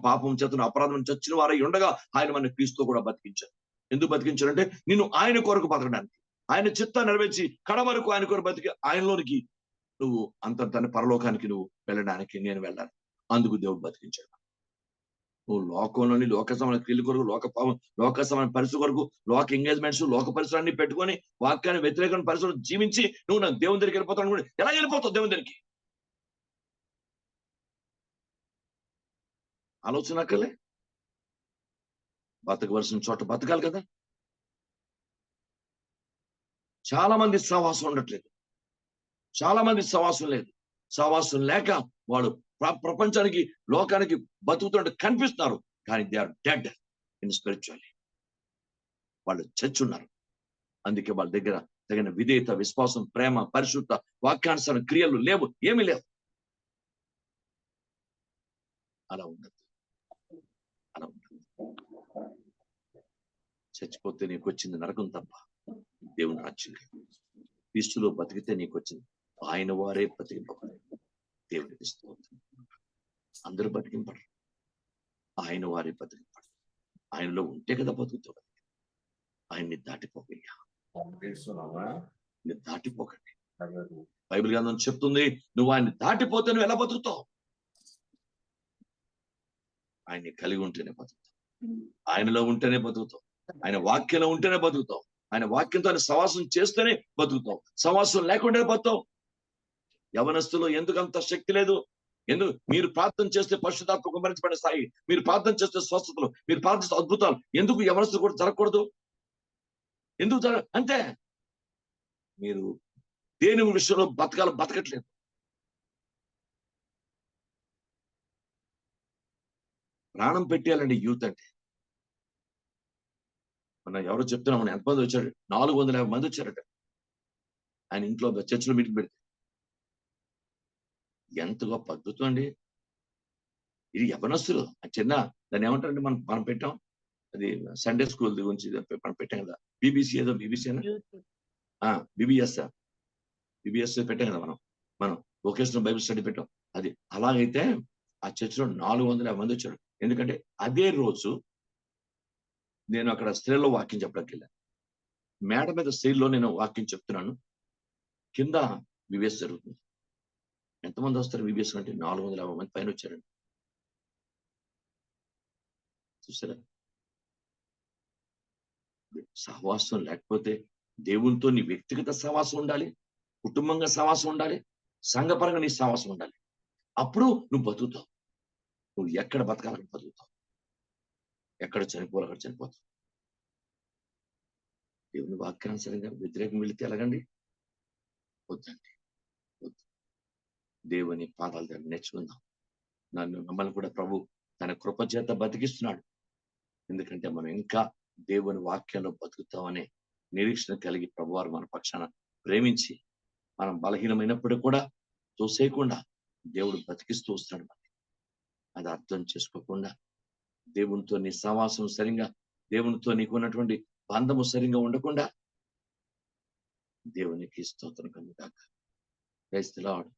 Speaker 1: పాపం చేతున్న అపరాధం చచ్చిన వారై ఉండగా ఆయన మన క్రీస్తు కూడా బతికించాడు. ఎందుకు బతికించాడంటే నిన్ను ఆయన కొరకు బతకడానికి, ఆయన చిత్తాన్ని నెరవేర్చి కడ వరకు ఆయన కొరకు బతికి ఆయనలోనికి నువ్వు అంతర్ధాన్ని పరలోకానికి నువ్వు వెళ్ళడానికి నేను వెళ్ళాలి. అందుకు దేవుడు బతికించాడు. నువ్వు లోకంలోని లోక సమాన క్రియల కొరకు, లోక సమాన పరిస్థితి కొరకు, లోక ఎంగేజ్మెంట్స్, లోక పరిసరాన్ని పెట్టుకొని వాక్యాన్ని వ్యతిరేకమైన పరిస్థితులు జీవించి నువ్వు నాకు దేవుని దగ్గరికి వెళ్ళిపోతావు అనుకుంటే ఎలా వెళ్ళిపోతావు దేవుని దగ్గరికి? ఆలోచన అక్కలే. బతకవలసిన చోట బతకాలి కదా. చాలా మంది సహవాసం ఉండట్లేదు, చాలా మంది సహవాసం లేదు. సహవాసం లేక వాళ్ళు ప్రపంచానికి, లోకానికి బతుకుతుంటే కనిపిస్తున్నారు, కానీ they are dead in spiritually. వాళ్ళు చచ్చున్నారు. అందుకే వాళ్ళ దగ్గర తగిన విధేయత, విశ్వాసం, ప్రేమ, పరిశుద్ధ, వాక్యానుసారం క్రియలు లేవు, ఏమీ లేవు. అలా ఉండదు, అలా ఉండదు. చచ్చిపోతే నీకు వచ్చింది నరకం తప్ప దేవుని రాజ్యం. క్రీస్తులో బతికితే నీకు వచ్చింది ఆయన వారే బతికింపబడారు. దేవునికి స్తోత్రం. అందరూ బతికింపడరు, ఆయన వారే బతికింపడరు. ఆయనలో ఉంటే కదా బతుకుతావు. ఆయన్ని దాటిపోకయ్యా, దాటిపోకండి. బైబిల్ గ్రంథం చెప్తుంది, నువ్వు ఆయన్ని దాటిపోతే నువ్వు ఎలా బతుకుతావు? ఆయన్ని కలిగి ఉంటేనే బతుకుతావు, ఆయనలో ఉంటేనే బతుకుతావు, ఆయన వాక్యంలో ఉంటేనే బతుకుతావు, ఆయన వాక్యంతో ఆయన సవాసం చేస్తేనే బతుకుతావు. సవాసం లేకుండా బతుకుతావు. యవనస్తులో ఎందుకు అంత శక్తి లేదు? ఎందుకు? మీరు ప్రార్థన చేస్తే పరిశుద్ధాత్మ కుమ్మరించబడే స్థాయి, మీరు ప్రార్థన చేస్తే స్వస్థతలు, మీరు ప్రార్థిస్తే అద్భుతాలు ఎందుకు యవనస్తులు కూడా జరగకూడదు? ఎందుకు అంతే. మీరు దేని విషయంలో బతకట్లేదు. ప్రాణం పెట్టేయాలండి యూత్ అంటే. మనం ఎవరో చెప్తున్నాం, మన ఎంతమంది వచ్చారు, 450 మంది వచ్చారట ఆయన ఇంట్లో చర్చిలో మీటింగ్ పెడితే. ఎంత గొప్ప అద్భుతం అండి ఇది. యవనస్తులు చిన్న దాన్ని ఏమంటారండి, మనం పెట్టాం అది సండే స్కూల్ గురించి మనం పెట్టాం కదా, బీబీసీ ఏదో బీబీసీ బీబీఎస్ పెట్టాం కదా మనం వొకేషనల్ బైబిల్ స్టడీ పెట్టాం. అది అలాగైతే ఆ చర్చిలో 450 మంది వచ్చారు. ఎందుకంటే అదే రోజు నేను అక్కడ స్త్రీలో వాక్యం చెప్పడానికి వెళ్ళాను. మేడ మీద స్త్రీలో నేను వాక్యం చెప్తున్నాను, కింద బీబీఎస్ జరుగుతుంది. ఎంతమంది వస్తారు బీబీఎస్ అంటే? 450 మంది పైన వచ్చారండి. చూసారా? సహవాసం లేకపోతే, దేవునితో నీ వ్యక్తిగత సహవాసం ఉండాలి, కుటుంబంగా సహవాసం ఉండాలి, సంఘపరంగా నీ సహవాసం ఉండాలి. అప్పుడు నువ్వు బతుకుతావు. నువ్వు ఎక్కడ బతకాలని బతుకుతావు, ఎక్కడ చనిపోవాలి అక్కడ చనిపోతావు. దేవుని వాక్యానుసరంగా వ్యతిరేకం వెళితే ఎలాగండి? వద్దండి, వద్దు. దేవుని పాదాల దగ్గర నేర్చుకుందాం. మమ్మల్ని కూడా ప్రభు తన కృప చేత బతికిస్తున్నాడు. ఎందుకంటే మనం ఇంకా దేవుని వాక్యంలో బతుకుతామనే నిరీక్షణ కలిగి ప్రభువారు మన పక్షాన ప్రేమించి, మనం బలహీనమైనప్పుడు కూడా తోసేయకుండా దేవుడు బతికిస్తూ వస్తున్నాడు మనకి. అది అర్థం చేసుకోకుండా దేవునితో నీ సహవాసం సరిగా, దేవునితో నీకున్నటువంటి బంధము సరిగా ఉండకుండా దేవునికి స్తోత్రం కలుగుగాక. Praise the Lord.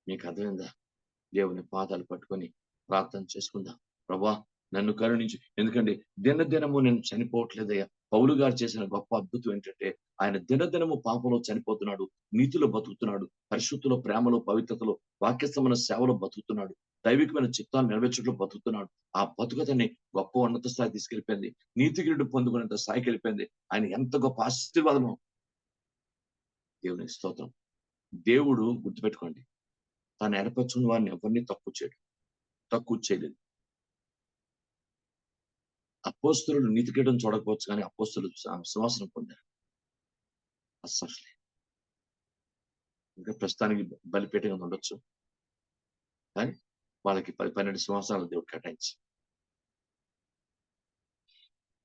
Speaker 1: మీకు అర్థమైందా? దేవుని పాదాలు పట్టుకొని ప్రార్థన చేసుకుందాం. ప్రభా నన్ను కరుణించు. ఎందుకంటే దినదినము నేను చనిపోవట్లేదయ్యా. పౌలు గారు చేసిన గొప్ప అద్భుతం ఏంటంటే, ఆయన దినదినము పాపంలో చనిపోతున్నాడు, నీతిలో బతుకుతున్నాడు, పరిశుద్ధిలో, ప్రేమలో, పవిత్రతలో, వాక్యస్థమైన సేవలో బతుకుతున్నాడు, దైవికమైన చిత్తాన్ని నెరవేర్చడంలో బతుకుతున్నాడు. ఆ బతుకతని గొప్ప ఉన్నత స్థాయి తీసుకెళ్ళిపోయింది, నీతిగిరుడు పొందుకునేంత స్థాయికి వెళ్ళిపోయింది. ఆయన ఎంత గొప్ప ఆశీర్వాదము. దేవునికి స్తోత్రం. దేవుడు గుర్తుపెట్టుకోండి, తాను ఏర్పరచుకున్న వారిని ఎవరిని తక్కువ చేయలేదు. అపోస్తలుడు నీతి కిరీటం చూడకపోవచ్చు, కానీ అపోస్తలుడు సింహాసనం పొందారు. అసలే ఇంకా ప్రస్తుతానికి బలిపీఠంగా ఉండొచ్చు, కానీ వాళ్ళకి 12 సంవత్సరాలు దేవుడు కేటాయించి.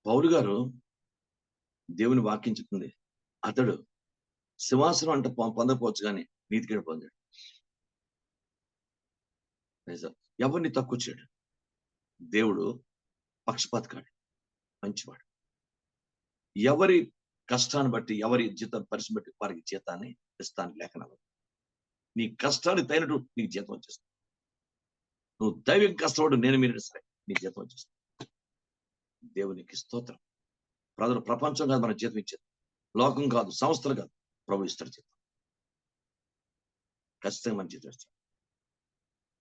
Speaker 1: పౌలు గారు దేవుని వాక్యం చెప్తుంది, అతడు సింహాసనం అంటే పొందకపోవచ్చు, కానీ నీతి కిరీటం పొందాడు. ఎవరిని తక్కువ చేయడు. దేవుడు పక్షపాతకాడు, మంచివాడు. ఎవరి కష్టాన్ని బట్టి, ఎవరి జీతం పరిస్థితి బట్టి వారికి జీతాన్ని ఇస్తాను లేఖనాలు. నీ కష్టాన్ని తగినట్టు నీకు జీతం వచ్చేస్తుంది. నువ్వు దైవిక కష్టపడు, నేను మీరు సరే, నీ జీతం వచ్చేస్తుంది. దేవునికి స్తోత్రం. ప్రపంచం కాదు మన జీతం ఇచ్చేది, లోకం కాదు, సంస్థలు కాదు, ప్రభు ఇస్తాడు జీతం. ఖచ్చితంగా మన జీతం ఇస్తాడు.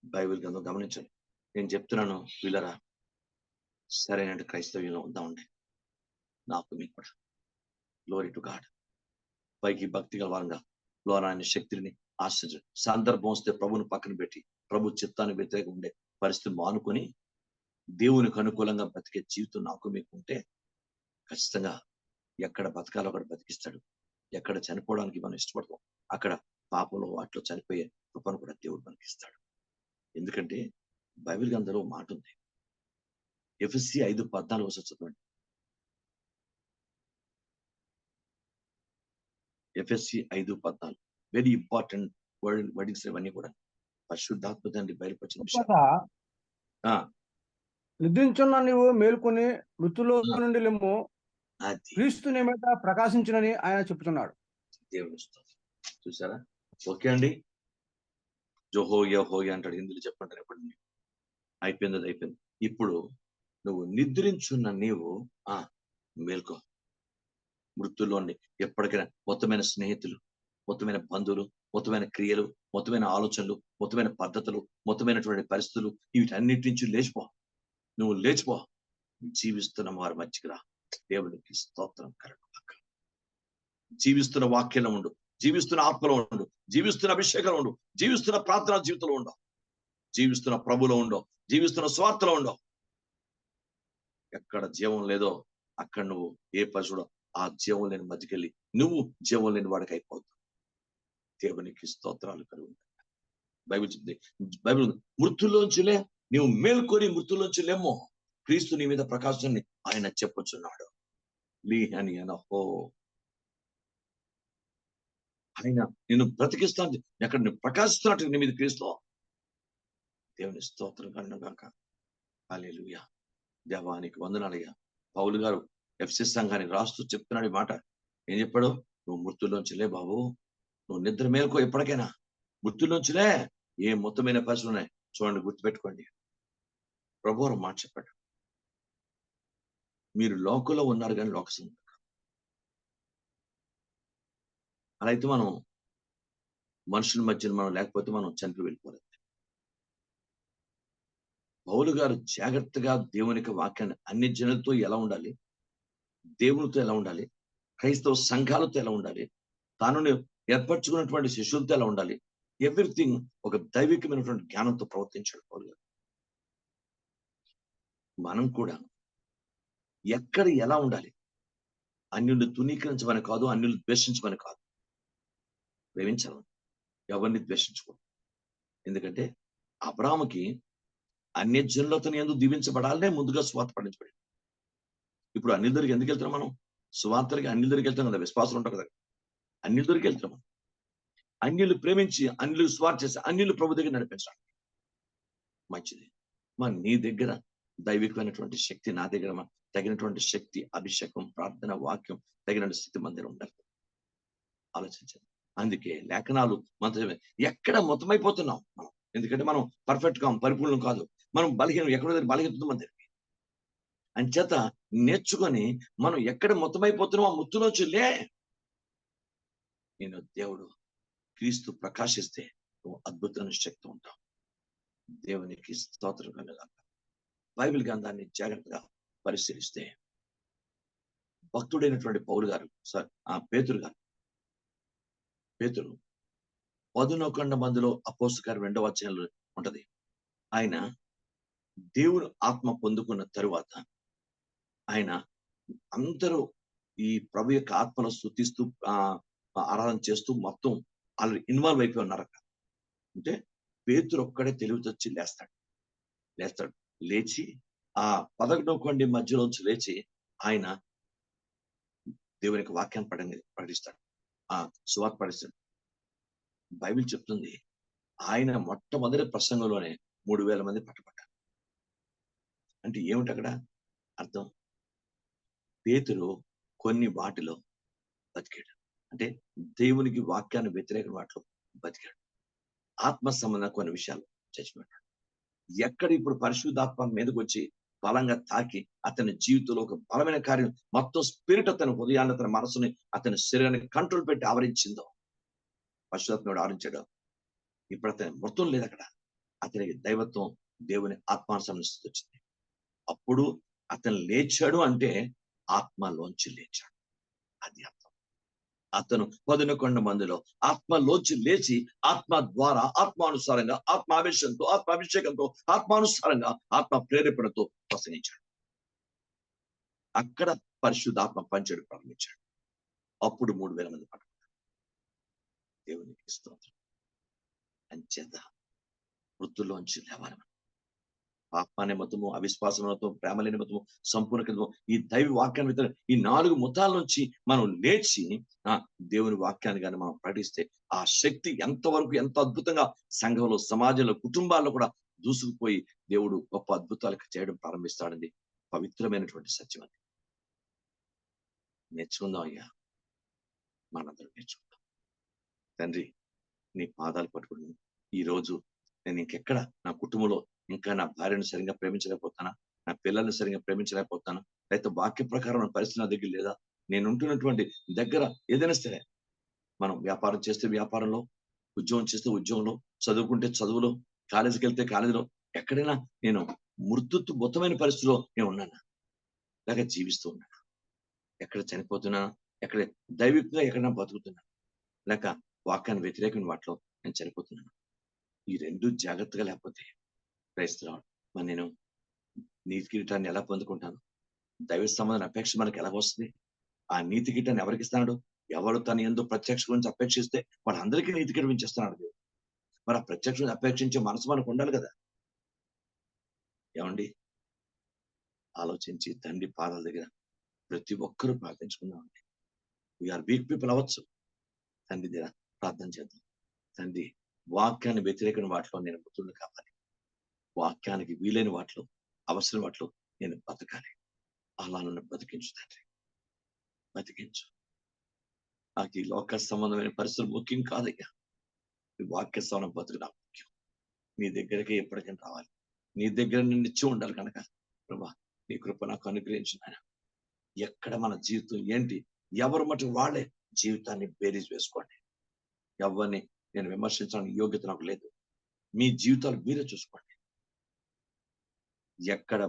Speaker 1: బైబిల్ గ్రంథం గమనించండి. నేను చెప్తున్నాను వీళ్ళరా, సరైన క్రైస్తవ్యంలో ఉందామండి. నాకు మీకు కూడా గ్లోరీ టు గాడ్. పైకి భక్తి గలవారంగా లోనాయన శక్తిని ఆశ్రయించ, సందర్భం వస్తే ప్రభుని పక్కన పెట్టి ప్రభు చిత్తానికి వ్యతిరేకంగా ఉండే పరిస్థితి మానుకొని దేవునికి అనుకూలంగా బతికే జీవితం నాకు మీకు ఉంటే, ఖచ్చితంగా ఎక్కడ బతకాలో అక్కడ బతికిస్తాడు. ఎక్కడ చనిపోవడానికి మనం ఇష్టపడతాం, అక్కడ పాపంలో వాటిలో చనిపోయే కృపను కూడా దేవుడు మనకి ఇస్తాడు. ఎందుకంటే బైబిల్ గ్రంథంలో మాట ఉంది. ఎఫెసీ 5:14 చదవండి. ఎఫెసీ 5:14 వెరీ ఇంపార్టెంట్ వర్డింగ్స్ ఇవన్నీ కూడా పరిశుద్ధాత్మ తండ్రి బయలుపరిచిన విషయం.
Speaker 2: నిద్రించున్న నీవు మేల్కొని మృతుల్లో నుండి లెమ్ము,
Speaker 1: అది
Speaker 2: క్రీస్తు నీ మీద ప్రకాశించునని ఆయన చెప్తున్నాడు.
Speaker 1: దేవుని చూసారా? ఓకే అండి. జోహోయ అంటాడు హిందీలో చెప్పంటారు. ఎప్పుడు అయిపోయింది, అది అయిపోయింది. ఇప్పుడు నువ్వు నిద్రించున్న నీవు మేల్కో. మృతుల్లోని ఎప్పటికైనా మొత్తమైన స్నేహితులు, మొత్తమైన బంధువులు, మొత్తమైన క్రియలు, మొత్తమైన ఆలోచనలు, మొత్తమైన పద్ధతులు, మొత్తమైనటువంటి పరిస్థితులు, వీటన్నిటి నుంచి లేచిపో. నువ్వు లేచిపో, జీవిస్తున్న వారి మధ్యకి రా. దేవునికి స్తోత్రం కలుగుగాక. జీవిస్తున్న వాక్యంలో ఉండు, జీవిస్తున్న ఆత్మలో ఉండు, జీవిస్తున్న అభిషేకంలో ఉండు, జీవిస్తున్న ప్రార్థనా జీవితంలో ఉండవు, జీవిస్తున్న ప్రభులో ఉండవు, జీవిస్తున్న స్వార్థలో ఉండవు. ఎక్కడ జీవం లేదో అక్కడ నువ్వు ఏ పశువుడో ఆ జీవం లేని మధ్యకెళ్ళి నువ్వు జీవం లేని వాడికి అయిపోతావు. దేవునికి స్తోత్రాలు కలుగు. బైబిల్ చెప్తుంది, బైబిల్ మృతుల్లోంచిలే, నీవు మేల్కొని మృతుల్లోంచి లేమో, క్రీస్తు నీ మీద ప్రకాశాన్ని ఆయన చెప్పొచ్చున్నాడు. లీ అని అనహో, ఆయన నిన్ను బ్రతికిస్తాను, ఎక్కడ నువ్వు ప్రకాశిస్తున్నట్టు నీ మీద క్రీస్తు. దేవుని స్తోత్రం కలుగుగాక. హల్లెలూయా. దేవానికి వందనాలయ్యా. పౌలు గారు ఎఫెసీ సంఘానికి రాస్తూ చెప్తున్నాడు ఈ మాట. ఏం చెప్పాడు? నువ్వు మృతుల్లోంచిలే బాబు, నువ్వు నిద్ర మేలుకో, ఎప్పటికైనా మృతుల్లోంచిలే. ఏ మొత్తమైన పరిస్థితులు ఉన్నాయి చూడండి, గుర్తుపెట్టుకోండి. ప్రభువు మాట చెప్పాడు, మీరు లోకంలో ఉన్నారు కానీ లోక సంబంధం. అలా అయితే మనం మనుషుల మధ్యన మనం లేకపోతే మనం చనిపోయి వెళ్ళిపోలేదు. పౌలు గారు జాగ్రత్తగా దేవునికి వాక్యాన్ని అన్ని జనులతో ఎలా ఉండాలి, దేవునితో ఎలా ఉండాలి, క్రైస్తవ సంఘాలతో ఎలా ఉండాలి, తాను ఏర్పరచుకున్నటువంటి శిష్యులతో ఎలా ఉండాలి, ఎవ్రీథింగ్ ఒక దైవికమైనటువంటి జ్ఞానంతో ప్రవర్తించాడు పౌలు గారు. మనం కూడా ఎక్కడ ఎలా ఉండాలి, అన్యుల్ని తునీకరించమని కాదు, అన్యుల్ని ద్వేషించమని కాదు, ప్రేమించాలి, ఎవరిని ద్వేషించకూడదు. ఎందుకంటే అబ్రాహాముకి అన్య జనులతో ఎందుకు దీవించబడాలనే ముందుగా సువార్త పఠించబడింది. ఇప్పుడు అన్యుల దగ్గరికి ఎందుకు వెళ్తున్నాం మనం? సువార్తకి అన్యుల దగ్గరికి వెళ్తాం కదా, విశ్వాసం ఉంటాం కదా, అన్యుల దగ్గరికి వెళ్తున్నాం. అన్యులు ప్రేమించి, అన్యులు స్వార్థ చేసి, అన్యులు ప్రభు దగ్గర నడిపించడానికి మంచిది. మరి నీ దగ్గర దైవికమైనటువంటి శక్తి, నా దగ్గర తగినటువంటి శక్తి, అభిషేకం, ప్రార్థన, వాక్యం తగిన స్థితి మన దగ్గర ఉండాలి. ఆలోచించండి. అందుకే లేఖనాలు మన ఎక్కడ మొత్తమైపోతున్నాం మనం, ఎందుకంటే మనం పర్ఫెక్ట్ గా పరిపూర్ణం కాదు, మనం బలహీనం, ఎక్కడో బలహీనత మన దగ్గర. అంచేత నేర్చుకొని మనం ఎక్కడ మొత్తమైపోతున్నాం ఆ ముత్తులోంచి లే. నేను దేవుడు క్రీస్తు ప్రకాశిస్తే నువ్వు అద్భుతమైన శక్తి ఉంటావు. దేవునికి స్తోత్రం కలుగాక. బైబిల్ గ్రంథాన్ని జాగ్రత్తగా పరిశీలిస్తే భక్తుడైనటువంటి పౌలు గారు, పేతురు 11 మందిలో అపోస్తలుల కార్యం 2వ అధ్యాయంలో ఉంటది. ఆయన దేవుని ఆత్మ పొందుకున్న తరువాత ఆయన అందరూ ఈ ప్రభు యొక్క ఆత్మను స్తుతిస్తూ ఆరాధన చేస్తూ మొత్తం వాళ్ళు ఇన్వాల్వ్ అయిపోయి ఉన్నారు అక్కడ. అంటే పేతురు ఒక్కడే తెలివి తెచ్చి లేస్తాడు. లేచి ఆ 11 కొండి మధ్యలోంచి లేచి ఆయన దేవుని యొక్క వాక్యాన్ని ప్రకటిస్తాడు, ఆ సువార్త ప్రకటిస్తాడు. బైబిల్ చెప్తుంది ఆయన మొట్టమొదటి ప్రసంగంలోనే 3000 మంది పట్టబడ్డారు. అంటే ఏమిటి అక్కడ అర్థం? పేతురు కొన్ని వాటిలో బతికాడు, అంటే దేవునికి వాక్యాన్ని వ్యతిరేక వాటిలో బతికాడు. ఆత్మ సంబంధం కొన్ని విషయాలు చచ్చిపోయాడు. ఎక్కడ ఇప్పుడు పరిశుద్ధాత్మ మీదకి వచ్చి బలంగా తాకి అతని జీవితంలో ఒక బలమైన కార్యం, మొత్తం స్పిరిట్ అతని హృదయాన్ని, అతని మనసుని, అతని శరీరాన్ని కంట్రోల్ పెట్టి ఆవరించిందో, పరిశుద్ధాత్ముడు ఆవరించాడు. ఇప్పుడు అతని మృతం లేదు అక్కడ. అతనికి దైవత్వం, దేవుని ఆత్మానుసరణ వచ్చింది. అప్పుడు అతను లేచాడు అంటే ఆత్మలోంచి లేచాడు. అది అర్థం. అతను 11 మందిలో ఆత్మలోంచి లేచి ఆత్మ ద్వారా, ఆత్మానుసారంగా, ఆత్మావేశంతో, ఆత్మాభిషేకంతో, ఆత్మానుసారంగా, ఆత్మ ప్రేరేపణతో ప్రసంగించాడు. అక్కడ పరిశుద్ధాత్మ పనిచేయడం ప్రారంభించాడు. అప్పుడు 3000 మంది పట్టుకున్నారు. దేవునికి స్తోత్రం. అంచేత వృత్తుల్లోంచి లేవాలి. పాప నిమిత్తము, అవిశ్వాస నిమిత్తము, ప్రేమ నిమిత్తము, సంపూర్ణ ఈ దైవ వాక్యాన్ని ఈ 4 ముతాల నుంచి మనం లేచి దేవుని వాక్యాన్ని కానీ మనం ప్రకటిస్తే ఆ శక్తి ఎంతవరకు, ఎంత అద్భుతంగా సంఘంలో, సమాజంలో, కుటుంబాల్లో కూడా దూసుకుపోయి దేవుడు గొప్ప అద్భుతాలకు చేయడం ప్రారంభిస్తాడండి. పవిత్రమైనటువంటి సత్యం అది. నేర్చుకుందాం అయ్యా, మనందరం నేర్చుకుందాం. తండ్రి, నీ పాదాలు పట్టుకుని ఈ రోజు నేను ఇంకెక్కడ నా కుటుంబంలో ఇంకా నా భార్యను సరిగ్గా ప్రేమించలేకపోతానా, నా పిల్లల్ని సరిగ్గా ప్రేమించలేకపోతానా, లేకపోతే వాక్య ప్రకారం నా పరిస్థితి నా దగ్గర లేదా, నేను ఉంటున్నటువంటి దగ్గర ఏదైనా సరే, మనం వ్యాపారం చేస్తే వ్యాపారంలో, ఉద్యోగం చేస్తే ఉద్యోగంలో, చదువుకుంటే చదువులో, కాలేజీకి వెళ్తే కాలేజీలో, ఎక్కడైనా నేను మృత్యుత్వమైన పరిస్థితిలో నేను ఉన్నానా, లేక జీవిస్తూ ఉన్నానా, ఎక్కడ చనిపోతున్నా, ఎక్కడ దైవికంగా ఎక్కడైనా బతుకుతున్నా, లేక వాక్యాన్ని వ్యతిరేకమైన వాటిలో నేను చనిపోతున్నాను. ఈ 2 జాగ్రత్తగా లేకపోతే క్రైస్తవుడు మరి నేను నీతి కిరీటాన్ని ఎలా పొందుకుంటాను? దైవ సంబంధం అపేక్ష మనకి ఎలా వస్తుంది? ఆ నీతి కిరీటాన్ని ఎవరికి ఇస్తాడు? ఎవరు తన యందు ప్రత్యక్ష గురించి అపేక్షిస్తే వాళ్ళందరికీ నీతి కనిపించేస్తున్నాడు దేవుడు. మరి ఆ ప్రత్యక్ష అపేక్షించే మనసు మనకు ఉండాలి కదా. ఏమండి, ఆలోచించి తండ్రి పాదాల దగ్గర ప్రతి ఒక్కరూ ప్రార్థించుకుందామండి. వీఆర్ వీక్ పీపుల్ అవ్వచ్చు, తండ్రి దగ్గర ప్రార్థన చేద్దాం. తండ్రి, వాక్యాన్ని వ్యతిరేకమైన వాటిలో నేను మృతుడు కావాలి. వాక్యానికి వీలైన వాటిలో, అవసరం వాటిలో నేను బతకాలి. అలా నన్ను బతికించు తండ్రి, బతికించు. నాకు ఈ లోక సంబంధమైన పరిస్థితులు ముఖ్యం కాదయ్యా. ఈ వాక్య స్థానం బతుకు నాకు ముఖ్యం. నీ దగ్గరికి ఎప్పటికైనా రావాలి. నీ దగ్గర నేను నిత్యం ఉండాలి కనుక ప్రభా, నీ కృప నాకు అనుగ్రహించిన ఆయన. ఎక్కడ మన జీవితం ఏంటి, ఎవరు మటుకు వాళ్ళే జీవితాన్ని బేరీజ్ వేసుకోండి. ఎవరిని నేను విమర్శించడానికి యోగ్యత నాకు లేదు. మీ జీవితాలు మీరే చూసుకోండి. ఎక్కడ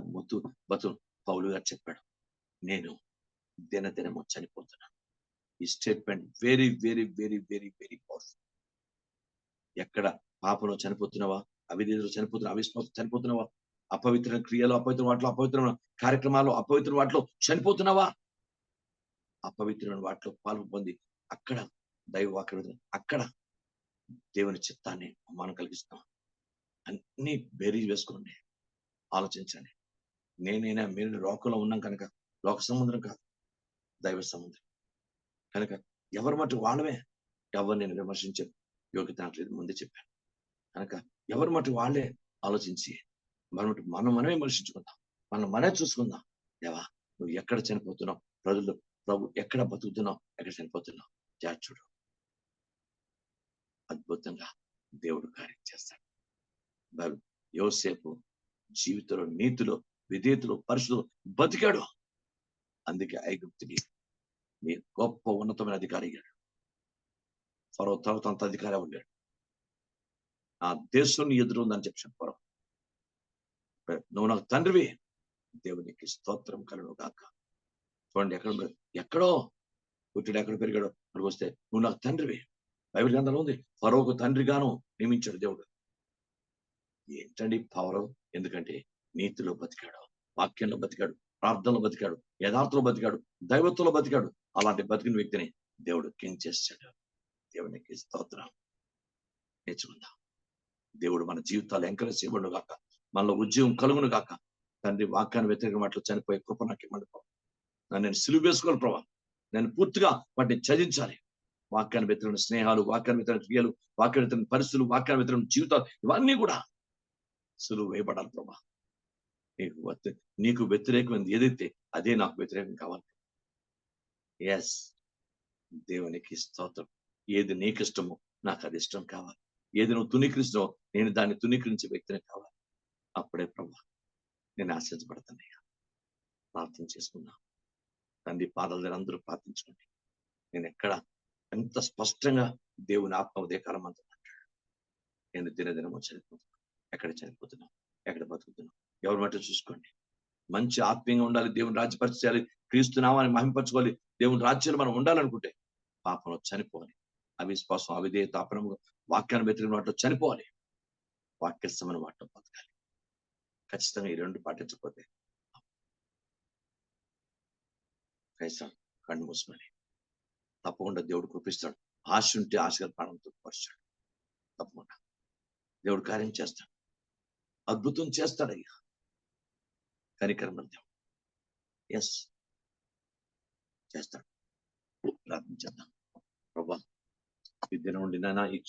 Speaker 1: బతు పౌలు గారు చెప్పాడు, నేను దినదినము చనిపోతున్నాను. ఈ statement very very very very very powerful. ఎక్కడ పాపంలో చనిపోతున్నావా, అవిధేయతలో చనిపోతున్నావా, అవిశ్వాసం చనిపోతున్నావా, అపవిత్ర క్రియలు, అపవిత్ర వాటిలో, అపవిత్రమైన కార్యక్రమాలు, అపవిత్ర వాటిలో చనిపోతున్నావా, అపవిత్రమైన వాటిలో పాల్పు పొంది అక్కడ దైవ వాక్యం, అక్కడ దేవుని చిత్తాన్ని అవమానం కలిగిస్తాం. అన్ని బేరీజ్ వేసుకోండి, ఆలోచించండి. నేనైనా మీరు లోకంలో ఉన్నాం కనుక, లోక సముద్రం కాదు, దైవ సముద్రం కనుక ఎవరు మటు వాళ్ళమే. ఎవరు నేను విమర్శించే యోగ్యత నాకు లేదు, ముందే చెప్పాను కనుక ఎవరు మటు వాళ్ళే ఆలోచించి మనమే విమర్శించుకుందాం, మనమే చూసుకుందాం. దేవా, నువ్వు ఎక్కడ చనిపోతున్నావు, ప్రభు ఎక్కడ బతుకుతున్నావు, ఎక్కడ చనిపోతున్నావు, జాచుడు. అద్భుతంగా దేవుడు కార్యం చేస్తాడు. యోసేపు జీవితంలో నీతిలో, విధేయతలో, పరిశుద్ధలో బతికాడు. అందుకే ఐగుప్తుకి నీ గొప్ప ఉన్నతమైన అధికారి అయ్యాడు. ఫరో తర్వాత అంత అధికారి అవ్వలేడు. ఆ దేశం నీ ఎదురు ఉందని చెప్పాను ఫరో. నువ్వు నాకు తండ్రివి, దేవునికి స్తోత్రం కలుగును గాక. చూడండి, ఎక్కడో పుట్టిడు, ఎక్కడ పెరిగాడో అక్కడికి వస్తే నువ్వు నాకు తండ్రివి. బైబిల్ గ్రంథంలో ఉంది, ఫరోకు తండ్రిగాను నియమించాడు దేవుడు. ఏంటండి ఫరో? ఎందుకంటే నీతిలో బతికాడు, వాక్యంలో బతికాడు, ప్రార్థనలో బతికాడు, యథార్థలో బతికాడు, దైవత్వంలో బతికాడు. అలాంటి బతికిన వ్యక్తిని దేవుడు కింగ్ చేశాడు. దేవునికి స్తోత్రం. నేర్చుకుందాం. దేవుడు మన జీవితాలు ఎంకరేజ్ చేయబడును గాక, మనలో ఉద్యోగం కలుగును గాక. తండ్రి, వాక్యాన్ని వ్యతిరేక వాటిలో చనిపోయే కృప నాకు ఇవ్వండి ప్రభావ. నేను సిలువ వేసుకోవాలి ప్రభావ. నేను పూర్తిగా వాటిని చదించాలి. వాక్యాన్ని వ్యతిరేక స్నేహాలు, వాక్యాన్ని వ్యతిరేక క్రియలు, వాక్యాన్ని వ్యతిరేక పరిస్థితులు, వాక్యాన్ని వ్యతిరేక జీవితాలు, ఇవన్నీ కూడా సులువు వేయబడాలి ప్రభా. నీకు వ్యతిరేకమైనది ఏదైతే అదే నాకు వ్యతిరేకం కావాలి. ఎస్, దేవునికి స్తోత్రం. ఏది నీకు ఇష్టమో నాకు అది ఇష్టం కావాలి. ఏది నువ్వు తునీకరిస్తావో నేను దాన్ని తునీకరించే వ్యక్తిని కావాలి. అప్పుడే ప్రభా నేను ఆశ్చర్యపడతానయ్యా. ప్రార్థన చేసుకున్నా తండ్రి పాదాల దగ్గర అందరూ ప్రార్థించుకోండి. నేను ఎంత స్పష్టంగా దేవుని ఆత్మ ఉదయకాలం అంతా అంటాడు, నేను దినదినము చనిపోతున్నాను. ఎక్కడ చనిపోతున్నావు, ఎక్కడ బతుకుతున్నావు, ఎవరి మట్టు చూసుకోండి. మంచి ఆత్మీయంగా ఉండాలి, దేవుని రాజ్య పరిచయాలి, క్రీస్తునామాన్ని మహింపరచుకోవాలి, దేవుని రాజ్యాలు మనం ఉండాలనుకుంటే పాపంలో చనిపోవాలి. అవిశ్వాసం, అవిధేయత, అపనము, వాక్యాన్ని వ్యతిరేక వాటిలో చనిపోవాలి. వాక్యస్థమైన వాటిలో బతకాలి. ఖచ్చితంగా ఈ రెండు పాటించకపోతే కళ్ళు మూసుకొని తప్పకుండా దేవుడు కృపిస్తాడు. ఆశ ఉంటే ఆశగా ప్రాణంతో పరుస్తాడు. తప్పకుండా దేవుడు కార్యం చేస్తాడు, అద్భుతం చేస్తాడయ్యా. కనికరం దేవుడు ఎస్ చేస్తాడు. ప్రార్థించేద్దాం. ప్రభా, ఈ దినం నుండి నాయన ఈ